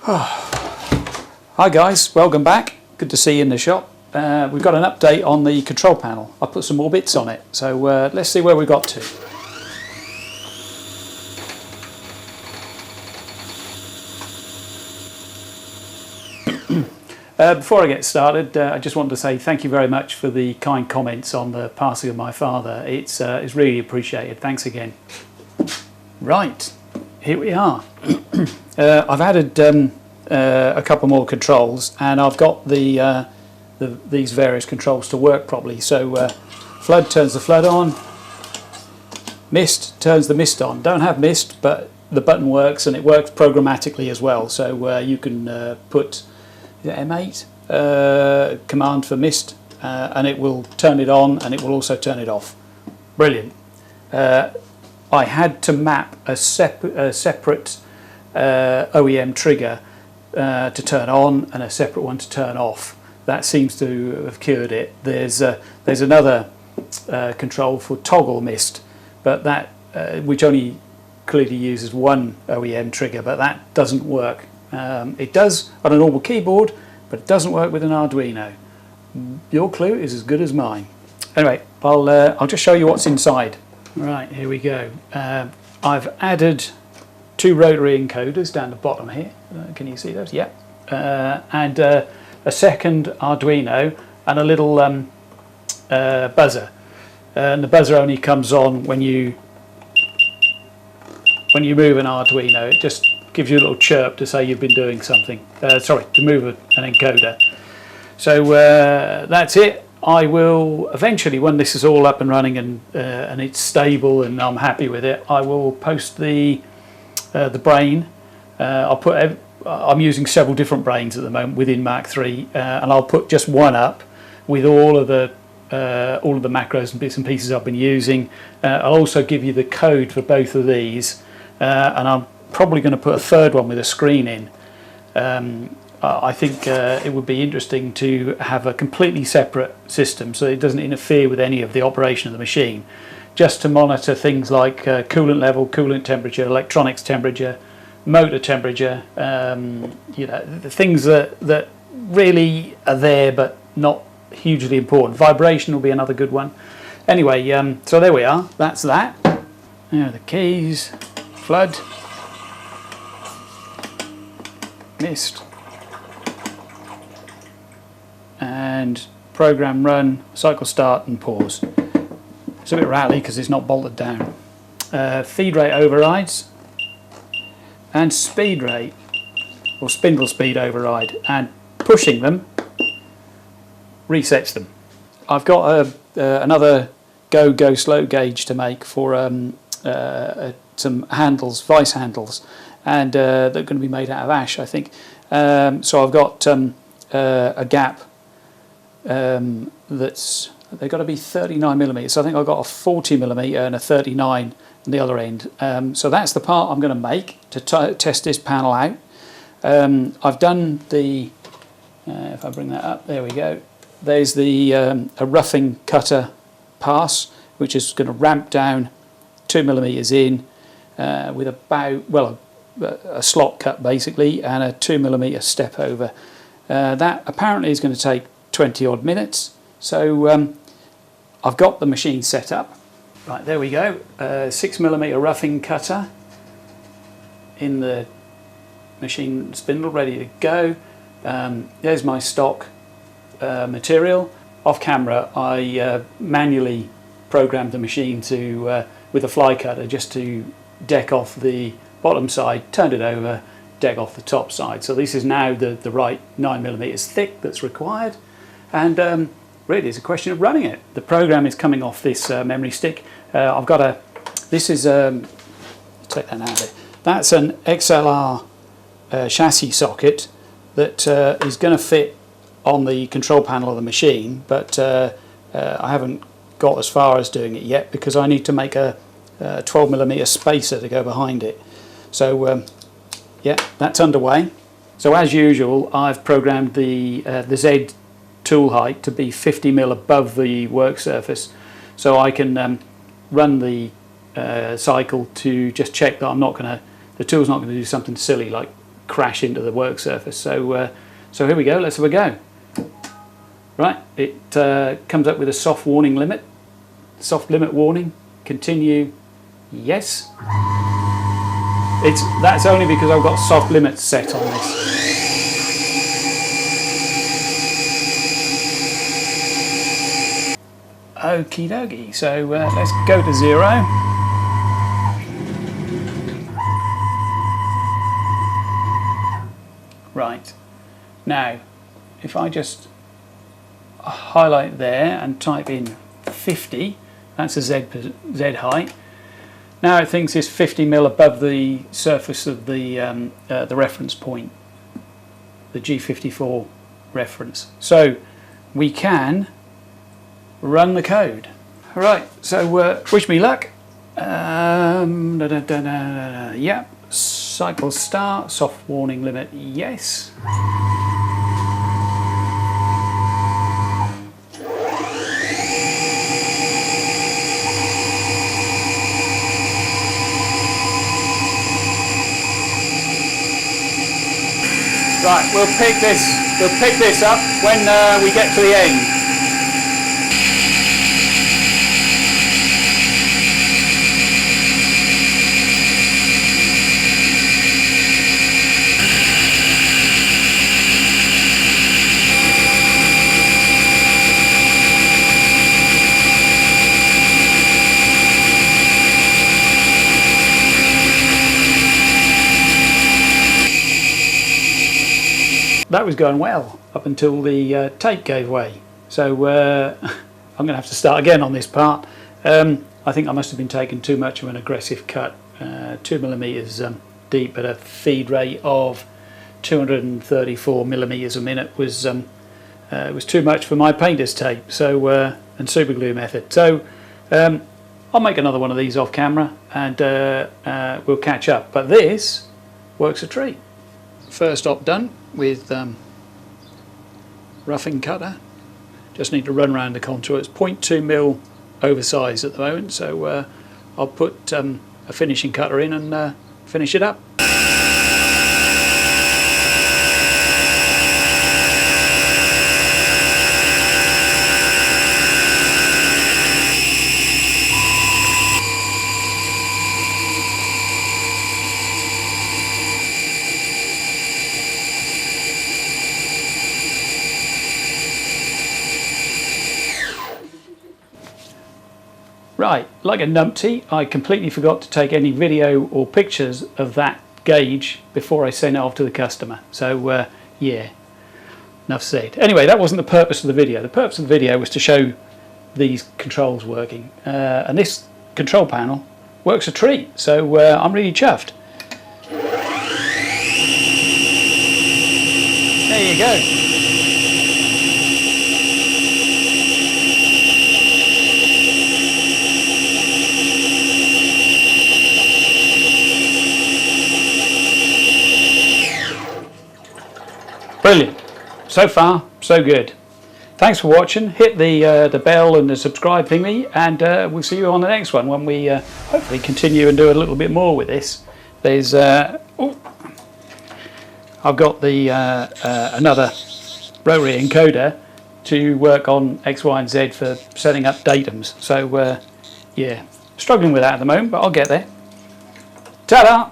Hi guys, welcome back. Good to see you in the shop. We've got an update on the control panel. I put some more bits on it, so let's see where we got to. Before I get started, I just want to say thank you very much for the kind comments on the passing of my father. It's really appreciated. Thanks again. Right, here we are. I've added a couple more controls, and I've got these various controls to work properly. So flood turns the flood on, mist turns the mist on. Don't have mist, but the button works, and it works programmatically as well. So you can put M8 command for mist, and it will turn it on, and it will also turn it off. Brilliant. I had to map a separate OEM trigger to turn on and a separate one to turn off. That seems to have cured it. There's another control for toggle mist, but that which only clearly uses one OEM trigger, but that doesn't work. It does on a normal keyboard, but it doesn't work with an Arduino. Your clue is as good as mine. Anyway, I'll just show you what's inside. Right, here we go. I've added two rotary encoders down the bottom here. Can you see those? Yeah. And a second Arduino and a little buzzer. And the buzzer only comes on when you move an Arduino. It just gives you a little chirp to say you've been doing something. Sorry, to move an encoder. So that's it. I will eventually, when this is all up and running and it's stable and I'm happy with it, I will post the brain. I'm using several different brains at the moment within Mark III, and I'll put just one up with all of the macros and bits and pieces I've been using. I'll also give you the code for both of these, and I'm probably going to put a third one with a screen in. I think it would be interesting to have a completely separate system so it doesn't interfere with any of the operation of the machine, just to monitor things like coolant level, coolant temperature, electronics temperature, motor temperature, you know, the things that really are there but not hugely important. Vibration will be another good one. Anyway, so there we are. That's that. There are the keys. Flood. Mist. And program run, cycle start and pause. It's a bit rattly because it's not bolted down. Feed rate overrides and speed rate or spindle speed override, and pushing them resets them. I've got another go slow gauge to make for some handles, vice handles, and they're going to be made out of ash, I think. So I've got a gap that's, they've got to be 39mm, so I think I've got a 40mm and a 39 on the other end. So that's the part I'm going to make to test this panel out. I've done the, if I bring that up, there we go. There's the a roughing cutter pass, which is going to ramp down 2mm in with about, well, a slot cut basically, and a 2mm step over. That apparently is going to take 20 odd minutes. So I've got the machine set up. Right, there we go. 6mm roughing cutter in the machine spindle, ready to go. There's my stock material. Off camera, I manually programmed the machine to with a fly cutter just to deck off the bottom side, turned it over, deck off the top side. So this is now the right 9mm thick that's required, and really it's a question of running it. The program is coming off this memory stick. I've got a, this is take that out of it. That's an XLR chassis socket that is going to fit on the control panel of the machine, but I haven't got as far as doing it yet because I need to make a 12mm spacer to go behind it. So yeah, that's underway. So as usual, I've programmed the Z tool height to be 50mm above the work surface, so I can run the cycle to just check that I'm not going to, the tool's not going to do something silly like crash into the work surface. So so here we go, let's have a go. Right, it comes up with a soft warning limit, soft limit warning, continue, yes. That's only because I've got soft limits set on this. Okie dokie, so let's go to 0. Right, now if I just highlight there and type in 50, that's a Z height. Now it thinks it's 50 mil above the surface of the reference point, the G54 reference. So we can run the code. All right, so wish me luck. Yeah, cycle start, soft warning limit, yes. Right, we'll pick this up when we get to the end. That was going well up until the tape gave way, so I'm going to have to start again on this part. I think I must have been taking too much of an aggressive cut. 2mm deep at a feed rate of 234mm a minute was too much for my painter's tape, so and super glue method. So I'll make another one of these off camera and we'll catch up, but this works a treat. First op done with roughing cutter. Just need to run around the contour. It's 0.2mm oversized at the moment, so I'll put a finishing cutter in and finish it up. Right, like a numpty, I completely forgot to take any video or pictures of that gauge before I sent it off to the customer. So yeah, enough said. Anyway, that wasn't the purpose of the video. The purpose of the video was to show these controls working. And this control panel works a treat, so I'm really chuffed. There you go. Brilliant. So far, so good. Thanks for watching. Hit the bell and the subscribe thingy, and we'll see you on the next one when we hopefully continue and do a little bit more with this. There's I've got the another rotary encoder to work on X, Y, and Z for setting up datums. So yeah, struggling with that at the moment, but I'll get there. Ta-da!